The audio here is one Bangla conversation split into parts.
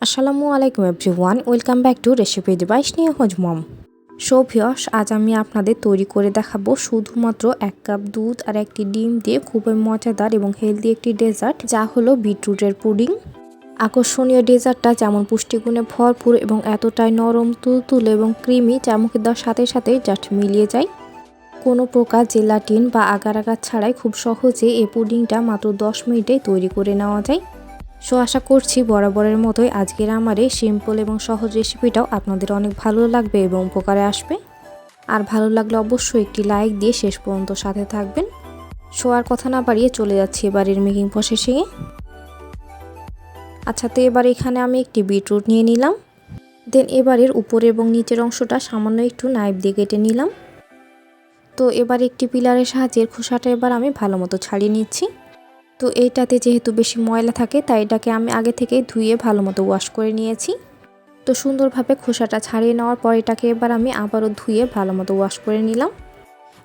আসসালামু আলাইকুম everyone, welcome back to recipe device নিয়ে হজমম। সো ভিউয়ার্স, আজ আমি আপনাদের তৈরি করে দেখাবো শুধুমাত্র 1 কাপ দুধ আর একটি ডিম দিয়ে খুবই মজাদার এবং হেলদি একটি ডেজার্ট, যা হলো বিটরুটের পুডিং। আকর্ষণীয় ডেজার্টটা যেমন পুষ্টিগুণে ভরপুর এবং এতটাই নরম, তুলতুলে এবং ক্রিমি, যা মুখে দেওয়ার সাথে সাথে জাস্ট মিলিয়ে যায়। কোনো প্রকার জেলাটিন বা আগার আগার ছাড়াই খুব সহজে এই পুডিংটা মাত্র 10 মিনিটেই তৈরি করে নেওয়া যায়। সো আশা করছি বরাবরের মতোই আজকের আমার এই সিম্পল এবং সহজ রেসিপিটাও আপনাদের অনেক ভালো লাগবে এবং উপকারে আসবে। আর ভালো লাগলে অবশ্যই একটি লাইক দিয়ে শেষ পর্যন্ত সাথে থাকবেন। সো আর কথা না বাড়িয়ে চলে যাচ্ছি এবারের মেকিং প্রসেসিংয়ে। আচ্ছা, তো এবার এখানে আমি একটি বিটরুট নিয়ে নিলাম। দেন এবারের উপরে এবং নিচের অংশটা সামান্য একটু নাইফ দিয়ে কেটে নিলাম। তো এবার একটি পিলারের সাহায্যে খোসাটা এবার আমি ভালো মতো ছাড়িয়ে নিচ্ছি। তো এইটাতে যেহেতু বেশি ময়লা থাকে, তাই এটাকে আমি আগে থেকেই ধুয়ে ভালো মতো ওয়াশ করে নিয়েছি। তো সুন্দরভাবে খোসাটা ছাড়িয়ে নেওয়ার পর এটাকে এবার আমি আবারও ধুয়ে ভালো মতো ওয়াশ করে নিলাম।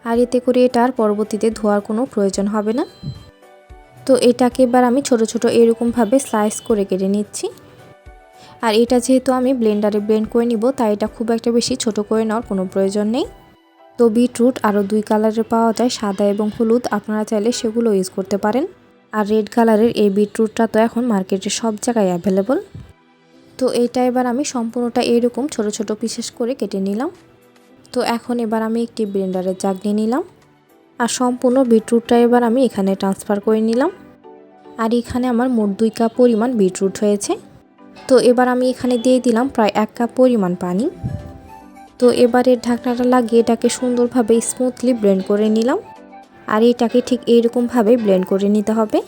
আর এতে করে এটার পরবর্তীতে ধোয়ার কোনো প্রয়োজন হবে না। তো এটাকে এবার আমি ছোট ছোট এরকমভাবে স্লাইস করে কেটে নিচ্ছি। আর এটা যেহেতু আমি ব্লেন্ডারে ব্লেন্ড করে নিব, তাই এটা খুব একটা বেশি ছোট করে নেওয়ার কোনো প্রয়োজন নেই। তো বিটরুট আরও 2 কালারের পাওয়া যায়, সাদা এবং হলুদ, আপনারা চাইলে সেগুলো ইউজ করতে পারেন। আর রেড কালারের এই বিটরুটটা তো এখন মার্কেটে সব জায়গায় অ্যাভেলেবল। তো এইটা এবার আমি সম্পূর্ণটা এরকম ছোট ছোট পিসেস করে কেটে নিলাম। তো এখন এবার আমি একটি ব্লেন্ডারের জাগ নিয়ে নিলাম। আর সম্পূর্ণ বিটরুটটা এবার আমি এখানে ট্রান্সফার করে নিলাম। আর এখানে আমার মোট 2 কাপ পরিমাণ বিটরুট হয়েছে। তো এবার আমি এখানে দিয়ে দিলাম প্রায় 1 কাপ পরিমাণ পানি। তো এবারের ঢাকনাটা লাগিয়ে এটাকে সুন্দরভাবে স্মুথলি ব্লেন্ড করে নিলাম। আর এটাকে ঠিক এইরকমভাবে ব্লেন্ড করে নিতে হবে।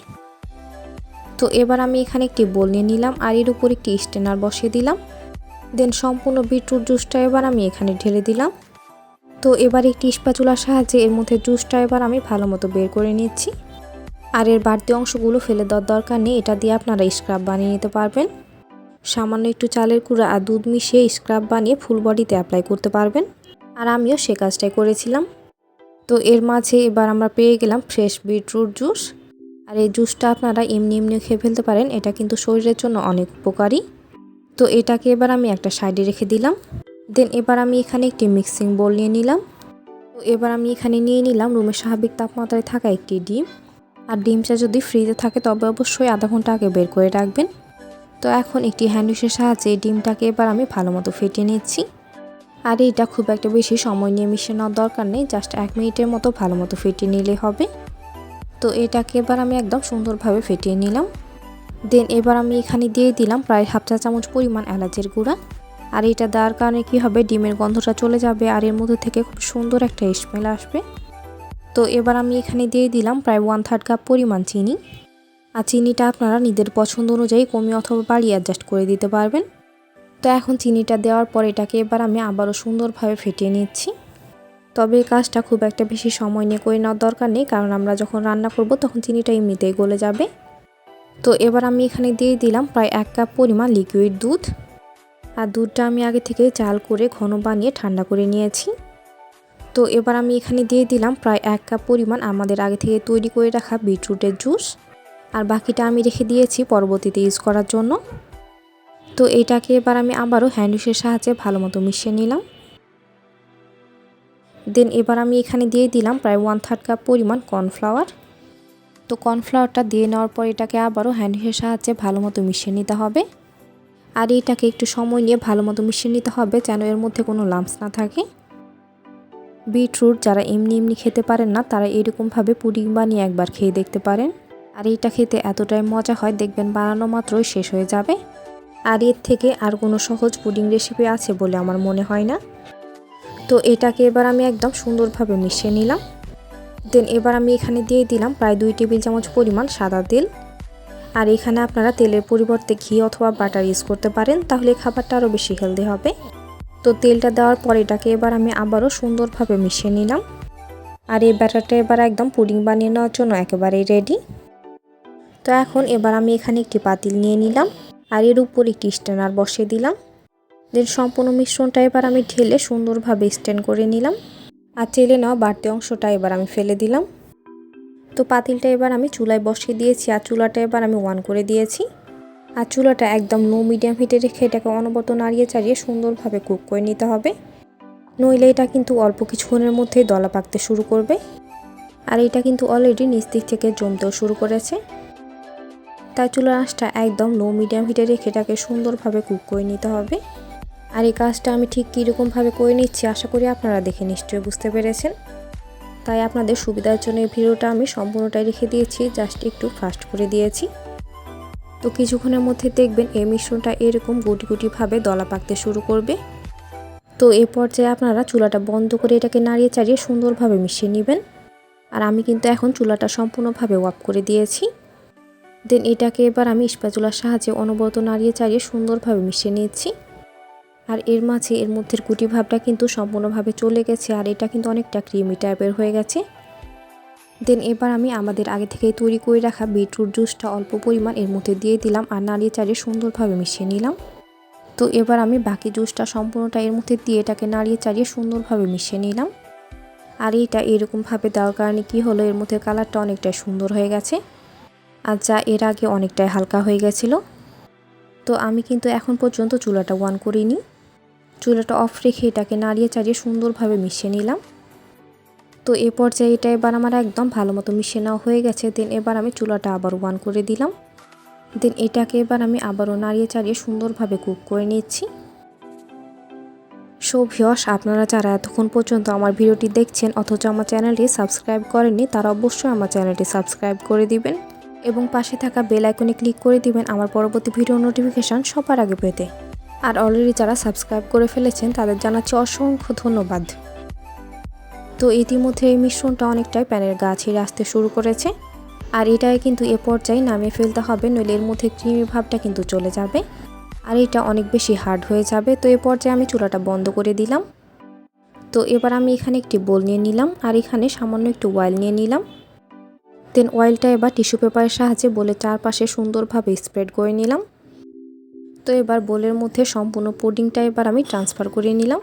তো এবার আমি এখানে একটি বোল নিয়ে নিলাম আর এর উপর একটি স্ট্রেনার বসিয়ে দিলাম। দেন সম্পূর্ণ বিটরুট জুসটা এবার আমি এখানে ঢেলে দিলাম। তো এবার একটি স্প্যাচুলার সাহায্যে এর মধ্যে জুসটা এবার আমি ভালো মতো বের করে নিচ্ছি। আর এর বাড়তি অংশগুলো ফেলে দেওয়ার দরকার নেই, এটা দিয়ে আপনারা স্ক্রাব বানিয়ে নিতে পারবেন। সামান্য একটু চালের গুঁড়া আর দুধ মিশিয়ে স্ক্রাব বানিয়ে ফুল বডিতে অ্যাপ্লাই করতে পারবেন। আর আমিও সে কাজটাই করেছিলাম। তো এর মাঝে এবার আমরা পেয়ে গেলাম ফ্রেশ বিটরুট জুস। আর এই জুসটা আপনারা এমনি এমনিও খেয়ে ফেলতে পারেন, এটা কিন্তু শরীরের জন্য অনেক উপকারী। তো এটাকে এবার আমি একটা সাইডে রেখে দিলাম। দেন এবার আমি এখানে একটি মিক্সিং বোল নিয়ে নিলাম। তো এবার আমি এখানে নিয়ে নিলাম রুমের স্বাভাবিক তাপমাত্রায় থাকা একটি ডিম। আর ডিমটা যদি ফ্রিজে থাকে তবে অবশ্যই আধা ঘন্টা আগে বের করে রাখবেন। তো এখন একটি হ্যান্ড উইশের সাহায্যে ডিমটাকে এবার আমি ভালো মতো ফেটিয়ে নিচ্ছি। আর এইটা খুব একটা বেশি সময় নিয়ে মিশিয়ে নেওয়ার দরকার নেই, জাস্ট 1 মিনিটের মতো ভালো মতো ফেটিয়ে নিলেই হবে। তো এটাকে এবার আমি একদম সুন্দরভাবে ফেটিয়ে নিলাম। দেন এবার আমি এখানে দিয়ে দিলাম প্রায় হাফ চা চামচ পরিমাণ এলাচের গুঁড়া। আর এটা দেওয়ার কারণে কী হবে, ডিমের গন্ধটা চলে যাবে আর এর মধ্যে থেকে খুব সুন্দর একটা স্মেল আসবে। তো এবার আমি এখানে দিয়ে দিলাম প্রায় 1/3 কাপ পরিমাণ চিনি। আর চিনিটা আপনারা নিজেদের পছন্দ অনুযায়ী কমিয়ে অথবা বাড়িয়ে অ্যাডজাস্ট করে দিতে পারবেন। তো এখন চিনিটা দেওয়ার পর এটাকে এবার আমি আবারও সুন্দরভাবে ফেটিয়ে নিচ্ছি। তবে এই কাজটা খুব একটা বেশি সময় নিয়ে করে নেওয়ার দরকার নেই, কারণ আমরা যখন রান্না করব তখন চিনিটা এমনিতেই গলে যাবে। তো এবার আমি এখানে দিয়ে দিলাম প্রায় 1 কাপ পরিমাণ লিকুইড দুধ। আর দুধটা আমি আগে থেকে চাল করে ঘন বানিয়ে ঠান্ডা করে নিয়েছি। তো এবার আমি এখানে দিয়ে দিলাম প্রায় 1 কাপ পরিমাণ আমাদের আগে থেকে তৈরি করে রাখা বিটরুটের জুস। আর বাকিটা আমি রেখে দিয়েছি পরবর্তীতে ইউজ করার জন্য। তো এইটাকে এবার আমি আবারও হ্যান্ড উইশের সাহায্যে ভালো মতো মিশিয়ে নিলাম। দেন এবার আমি এখানে দিয়ে দিলাম প্রায় 1/3 কাপ পরিমাণ কর্নফ্লাওয়ার। তো কর্নফ্লাওয়ারটা দিয়ে নেওয়ার পর এটাকে আবারও হ্যান্ড উইশের সাহায্যে ভালো মতো মিশিয়ে নিতে হবে। আর এইটাকে একটু সময় নিয়ে ভালো মতো মিশিয়ে নিতে হবে, যেন এর মধ্যে কোনো লাম্পস না থাকে। বিটরুট যারা এমনি এমনি খেতে পারেন না, তারা এরকমভাবে পুডিং বানিয়ে একবার খেয়ে দেখতে পারেন। আর এইটা খেতে এতটাই মজা হয়, দেখবেন বানানো মাত্রই শেষ হয়ে যাবে। আর এর থেকে আর কোনো সহজ পুডিং রেসিপি আছে বলে আমার মনে হয় না। তো এটাকে এবার আমি একদম সুন্দরভাবে মিশিয়ে নিলাম। দেন এবার আমি এখানে দিয়ে দিলাম প্রায় 2 টেবিল চামচ পরিমাণ সাদা তেল। আর এখানে আপনারা তেলের পরিবর্তে ঘি অথবা বাটার ইউজ করতে পারেন, তাহলে খাবারটা আরও বেশি হেলদি হবে। তো তেলটা দেওয়ার পর এটাকে এবার আমি আবারও সুন্দরভাবে মিশিয়ে নিলাম। আর এই ব্যাটারটা এবার একদম পুডিং বানিয়ে নেওয়ার জন্য একেবারেই রেডি। তো এখন এবার আমি এখানে একটি পাতিল নিয়ে নিলাম আর এর উপর একটি স্ট্রেনার বসিয়ে দিলাম। দেন সম্পূর্ণ মিশ্রণটা এবার আমি ঢেলে সুন্দরভাবে স্ট্রেন করে নিলাম। আর চেলে নেওয়া বাড়তি অংশটা এবার আমি ফেলে দিলাম। তো পাতিলটা এবার আমি চুলায় বসিয়ে দিয়েছি আর চুলাটা এবার আমি অন করে দিয়েছি। আর চুলাটা একদম লো মিডিয়াম হিটে রেখে এটাকে অনবরত নাড়িয়ে চাড়িয়ে সুন্দরভাবে কুক করে নিতে হবে, নইলে এটা কিন্তু অল্প কিছুক্ষণের মধ্যেই দলা পাকতে শুরু করবে। আর এটা কিন্তু অলরেডি নিচ দিক থেকে জমতেও শুরু করেছে, তাই চুলার আঁচটা একদম লো মিডিয়াম হিটে রেখে এটাকে সুন্দরভাবে কুক করে নিতে হবে। আর এই কাজটা আমি ঠিক কীরকমভাবে করে নিচ্ছি আশা করি আপনারা দেখে নিশ্চয়ই বুঝতে পেরেছেন। তাই আপনাদের সুবিধার জন্য এই ভিডিওটা আমি সম্পূর্ণটাই রেখে দিয়েছি, জাস্ট একটু ফাস্ট করে দিয়েছি। তো কিছুক্ষণের মধ্যে দেখবেন এই মিশ্রণটা এরকম গুটি গুটিভাবে দলা পাকতে শুরু করবে। তো এই পর্যায়ে আপনারা চুলাটা বন্ধ করে এটাকে নাড়িয়ে চাড়িয়ে সুন্দরভাবে মিশিয়ে নেবেন। আর আমি কিন্তু এখন চুলাটা সম্পূর্ণভাবে অফ করে দিয়েছি। দেন এটাকে এবার আমি স্প্যাচুলার সাহায্যে অনবরত নাড়িয়ে চাড়িয়ে সুন্দরভাবে মিশিয়ে নিচ্ছি। আর এর মাঝে এর মধ্যের গুটি ভাবটা কিন্তু সম্পূর্ণভাবে চলে গেছে, আর এটা কিন্তু অনেকটা ক্রিমি টাইপের হয়ে গেছে। দেন এবার আমি আমাদের আগে থেকেই তৈরি করে রাখা বিটরুট জুসটা অল্প পরিমাণ এর মধ্যে দিয়ে দিলাম আর নাড়িয়ে চাড়িয়ে সুন্দরভাবে মিশিয়ে নিলাম। তো এবার আমি বাকি জুসটা সম্পূর্ণটা এর মধ্যে দিয়ে এটাকে নাড়িয়ে চাড়িয়ে সুন্দরভাবে মিশিয়ে নিলাম। আর এটা এরকমভাবে দেওয়ার কারণে কি হলো, এর মধ্যে কালারটা অনেকটাই সুন্দর হয়ে গেছে, আর যা এর আগে অনেকটাই হালকা হয়ে গেছিলো। তো আমি কিন্তু এখন পর্যন্ত চুলাটা অন করিনি, চুলাটা অফ রেখে এটাকে নাড়িয়ে চাড়িয়ে সুন্দরভাবে মিশিয়ে নিলাম। তো এ পর্যায়ে এটা এবার আমার একদম ভালো মতো মিশিয়ে নেওয়া হয়ে গেছে। দেন এবার আমি চুলাটা আবার অন করে দিলাম। দেন এটাকে এবার আমি আবারও নাড়িয়ে চাড়িয়ে সুন্দরভাবে কুক করে নিচ্ছি। সো ভিউয়ার্স, আপনারা যারা এতক্ষণ পর্যন্ত আমার ভিডিওটি দেখছেন অথচ আমার চ্যানেলটি সাবস্ক্রাইব করেননি, তারা অবশ্যই আমার চ্যানেলটি সাবস্ক্রাইব করে দিবেন এবং পাশে থাকা বেল আইকনে ক্লিক করে দিবেন আমার পরবর্তী ভিডিও নোটিফিকেশান সবার আগে পেতে। আর অলরেডি যারা সাবস্ক্রাইব করে ফেলেছেন তাদের জানাচ্ছি অসংখ্য ধন্যবাদ। তো ইতিমধ্যে এই মিশ্রণটা অনেকটাই প্যানের গা ছিঁড়ে আসতে শুরু করেছে, আর এটাই কিন্তু এ পর্যায়ে নামিয়ে ফেলতে হবে, নইলে এর মধ্যে ক্রিমি ভাবটা কিন্তু চলে যাবে আর এটা অনেক বেশি হার্ড হয়ে যাবে। তো এ পর্যায়ে আমি চুলাটা বন্ধ করে দিলাম। তো এবার আমি এখানে একটি বোল নিয়ে নিলাম আর এখানে সামান্য একটু অয়েল নিয়ে নিলাম। দেন অয়েলটা এবার টিস্যু পেপারের সাহায্যে বোলের চারপাশে সুন্দরভাবে স্প্রেড করে নিলাম। তো এবার বোলের মধ্যে সম্পূর্ণ পুডিংটা এবার আমি ট্রান্সফার করে নিলাম।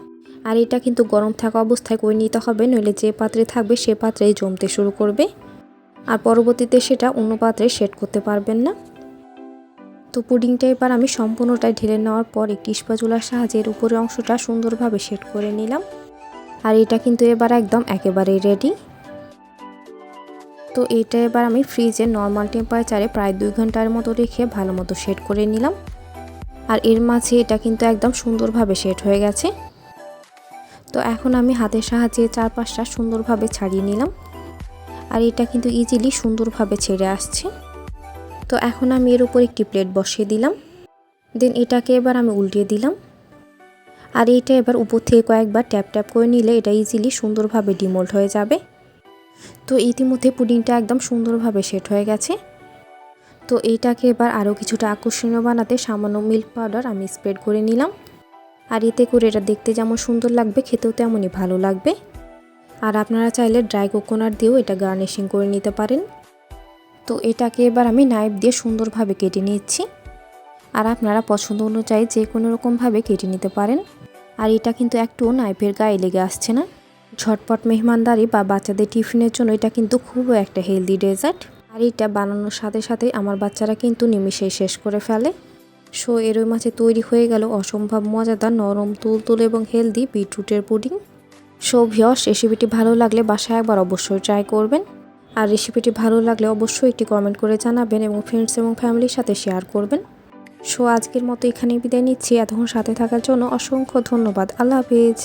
আর এটা কিন্তু গরম থাকা অবস্থায় করে নিতে হবে, নইলে যে পাত্রে থাকবে সে পাত্রেই জমতে শুরু করবে আর পরবর্তীতে সেটা অন্য পাত্রে সেট করতে পারবেন না। তো পুডিংটা এবার আমি সম্পূর্ণটাই ঢেলে নেওয়ার পর একটি স্প্যাচুলার সাহায্যে এর উপরের অংশটা সুন্দরভাবে সেট করে নিলাম। আর এটা কিন্তু এবার একদম একেবারেই রেডি। তো এটা এবার আমি ফ্রিজে নর্মাল টেম্পারেচারে প্রায় 2 ঘন্টার মতো রেখে ভালো মতো সেট করে নিলাম। আর এর মাঝে এটা কিন্তু একদম সুন্দরভাবে সেট হয়ে গেছে। তো এখন আমি হাতের সাহায্যে চারপাশটা সুন্দরভাবে ছাড়িয়ে নিলাম, আর এটা কিন্তু ইজিলি সুন্দরভাবে ছেড়ে আসছে। তো এখন আমি এর উপর একটি প্লেট বসিয়ে দিলাম। দেন এটাকে এবার আমি উল্টিয়ে দিলাম, আর এটা এবার উপর থেকে কয়েকবার ট্যাপ ট্যাপ করে নিলে এটা ইজিলি সুন্দরভাবে ডিমোল্ড হয়ে যাবে। তো ইতিমধ্যে পুডিংটা একদম সুন্দরভাবে সেট হয়ে গেছে। তো এইটাকে এবার আরও কিছুটা আকর্ষণীয় বানাতে সামান্য মিল্ক পাউডার আমি স্প্রেড করে নিলাম, আর এতে করে এটা দেখতে যেমন সুন্দর লাগবে খেতেও তেমনই ভালো লাগবে। আর আপনারা চাইলে ড্রাই কোকোনাট দিয়েও এটা গার্নিশিং করে নিতে পারেন। তো এটাকে এবার আমি নাইফ দিয়ে সুন্দরভাবে কেটে নিচ্ছি, আর আপনারা পছন্দ অনুযায়ী যে কোনো রকমভাবে কেটে নিতে পারেন। আর এটা কিন্তু একটু নাইফের গায়ে লেগে আসছে না। ঝটপট মেহমানদারি বা বাচ্চাদের টিফিনের জন্য এটা কিন্তু খুব একটা হেলদি ডেজার্ট, আর এটা বানানোর সাথে সাথে আমার বাচ্চারা কিন্তু নিমিশেই শেষ করে ফেলে। সো এর মাঝে তৈরি হয়ে গেল অসম্ভব মজাদার নরম তুলতুলে এবং হেলদি বিটরুটের পুডিং। সো ভিউয়ার্স, রেসিপিটি ভালো লাগলে বাসায় একবার অবশ্যই ট্রাই করবেন। আর রেসিপিটি ভালো লাগলে অবশ্যই একটি কমেন্ট করে জানাবেন এবং ফ্রেন্ডস এবং ফ্যামিলির সাথে শেয়ার করবেন। সো আজকের মতো এখানেই বিদায় নিচ্ছি। এতক্ষণ সাথে থাকার জন্য অসংখ্য ধন্যবাদ। আল্লাহ হাফেজ।